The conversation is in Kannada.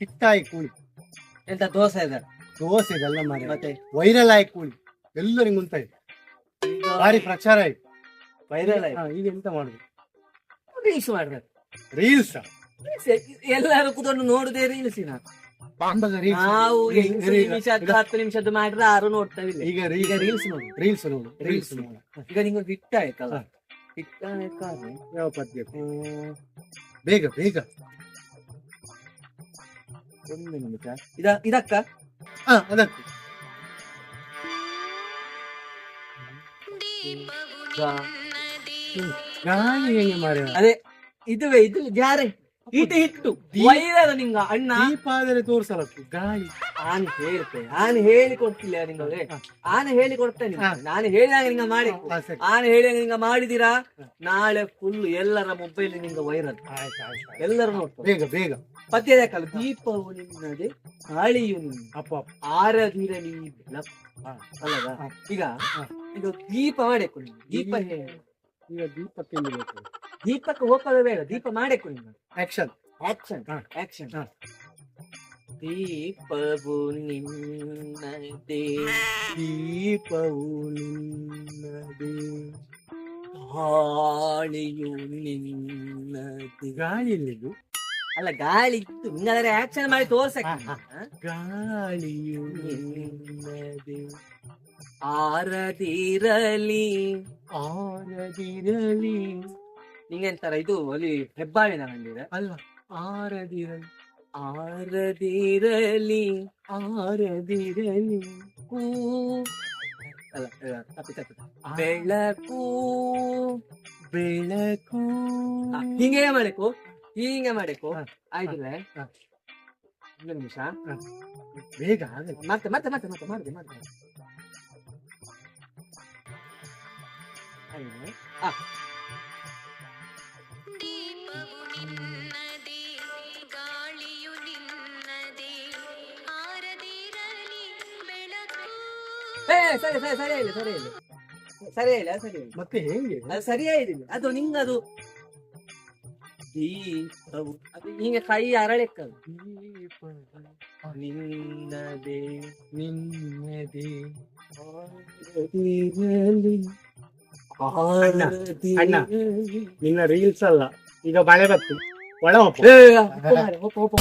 ಹಿಟ್ಟಾಯಿ ಕೂಳಿ ಎಂತ ದೋಸೆ ಇದೆ ಇದೆಲ್ಲ ಮಾಡಿ ಮತ್ತೆ ವೈರಲ್ ಆಗಿ ಕೂಳಿ ಎಲ್ಲರಿಗೂ ಮುಂತ ಇದೆ ಭಾರಿ ಪ್ರಚಾರ ಆಯ್ತು ವೈರಲ್ ಆಯ್ತು. ಈಗ ಎಂತ ಮಾಡುದು ರೀಲ್ಸ್ ಮಾಡ್ಬೇಕು. ರೀಲ್ಸ್ ಎಲ್ಲರೂ ಕೂತ್ಕೊಂಡು ನೋಡುದೇ ರೀಲ್ಸಿನ. ನಾವು 10 ನಿಮಿಷದ್ದು ಮಾಡಿದ್ರೆ 6 ನೋಡ್ತೇವೆ. ಈಗ ರೀಲ್ಸ್ ನೋಡಿ, ರೀಲ್ಸ್ ನೋಡು ರೀಲ್ಸ್ ನೋಡು. ಈಗ ನಿಮ್ಗೆ ಹಿಟ್ ಆಯ್ತಲ್ಲ, ಹಿಟ್ ಆಯ್ತಾದ್ರೆ ಯಾವ ಪದ್ಯ ಬೇಗ ಬೇಗ ಒಂದು ನಿಮಿಷ. ಇದಕ್ಕ ಅದಕ್ಕೆ ಗಾಳಿ ಹೆಂಗೆ ಮಾರ ಅದೇ ಇದುವೇ ಇದು ಜಾರೆ ಹಿಟ್ಟು ವೈರಲ್ ನಿಂಗ ಅಣ್ಣ ದೀಪಾದರೆ ತೋರ್ಸಲ್ಲ ಗಾಳಿ. ಆನೆ ಹೇಳಿ ಕೊಡ್ತಿಲ್ಲ ನಿಮಗೆ, ಆನೆ ಹೇಳಿ ಕೊಡ್ತೇನೆ. ನಾನು ಹೇಳಿದಾಗ ನಿಂಗ ಮಾಡಿ, ಆನೆ ಹೇಳಿದಾಗ ನಿಂಗ ಮಾಡಿದೀರಾ, ನಾಳೆ ಫುಲ್ ಎಲ್ಲರ ಮೊಬೈಲ್ ನಿಂಗ ವೈರಲ್, ಎಲ್ಲರೂ ನೋಡ್ತಾರೆ. ಬೇಗ ಬೇಗ ಪದ್ಯದಕ್ಕಲ್ಲ, ದೀಪವು ನಿನ್ನದೆ ಗಾಳಿಯು ಅಪ್ಪ ಆರದಿರಲಿ ಬೆಳಕು ಅಲ್ಲದ. ಈಗ ಇದು ದೀಪ ಮಾಡಬೇಕು. ದೀಪ ಈಗ ದೀಪಕ್ಕೆ ದೀಪಕ್ಕೆ ಹೋಗೋದು ಬೇಡ, ದೀಪ ಮಾಡಬೇಕು ನಿಂಗ. Action action action. ದೀಪವು ನಿನ್ನದೆ, ದೀಪವು ನಿನ್ನದೆ, ಗಾಳಿಯು ನಿನ್ನದೆ. ಗಾಳಿ ಎಲ್ಲಿದು? ಅಲ್ಲ ಗಾಳಿ ಇತ್ತು, ನಿಂಗಾದ್ರೆ ಆಕ್ಷನ್ ಮಾಡಿ ತೋರ್ಸಕ್ಕೆ. ಗಾಳಿಯು ನಿನ್ನದೆ, ಆರದಿರಲಿ ಆರದಿರಲಿ. ನಿಂಗೆಂತಾರ ಇದು ಅಲ್ಲಿ ಹೆಬ್ಬಾಳಿನ ಮಂದಿರ ಅಲ್ಲ, ಆರದಿರಲಿ ಆರದಿರಲಿ ಆರದಿರಲಿ ಕೂ ಅಲ್ಲ ಬೆಳಕು ಬೆಳಕು. ಹಿಂಗೆ ಮಾಡಬೇಕು, ಹಿಂಗೆ ಮಾಡಬೇಕು. ಆಯ್ತಿಲ್ಲ, ಒಂದು ನಿಮಿಷ ಬೇಗ ಆಗಲ್ಲ. ಮತ್ತೆ ಮತ್ತೆ ಮತ್ತೆ ಮತ್ತೆ ಮಾಡಿದೆ ಮಾಡಿದೆ. ಸರಿ ಸರಿ ಸರಿ ಇಲ್ಲ ಸರಿ ಇಲ್ಲ ಸರಿ ಇಲ್ಲ ಸರಿ ಇಲ್ಲ. ಮತ್ತೆ ಹೇಗೆ ಅದು ಸರಿಯಾಗಿಲ್ಲ, ಅದು ನಿಂಗದು ದೀಪವು ಅದು ಹಿಂಗೆ ಕೈ ಅರಳೆಕ್ಕದು. ನಿನ್ನದೇ ನಿನ್ನದೆ ಅಣ್ಣ ನಿನ್ನ ರೀಲ್ಸ್ ಅಲ್ಲ, ಈಗ ಮಳೆ ಬತ್ತು ಒಳ ಹೋಪ